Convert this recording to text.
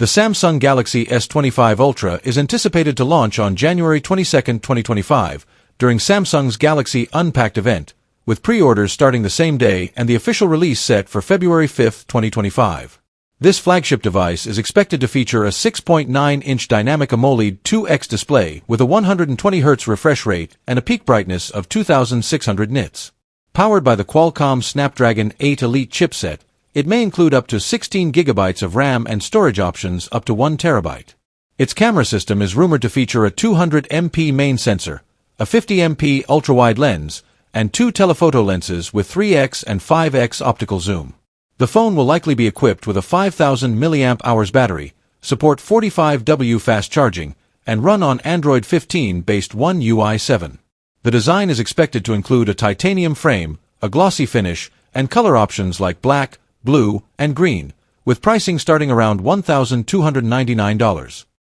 The Samsung Galaxy S25 Ultra is anticipated to launch on January 22, 2025, during Samsung's Galaxy Unpacked event, with pre-orders starting the same day and the official release set for February 5, 2025. This flagship device is expected to feature a 6.9-inch dynamic AMOLED 2X display with a 120Hz refresh rate and a peak brightness of 2600 nits. Powered by the Qualcomm Snapdragon 8 Elite chipset, it may include up to 16 GB of RAM and storage options up to 1 TB. Its camera system is rumored to feature a 200MP main sensor, a 50MP ultra-wide lens, and 2 telephoto lenses with 3x and 5x optical zoom. The phone will likely be equipped with a 5000 mAh battery, support 45W fast charging, and run on Android 15-based One UI 7. The design is expected to include a titanium frame, a glossy finish, and color options like black, blue, and green, with pricing starting around $1,299.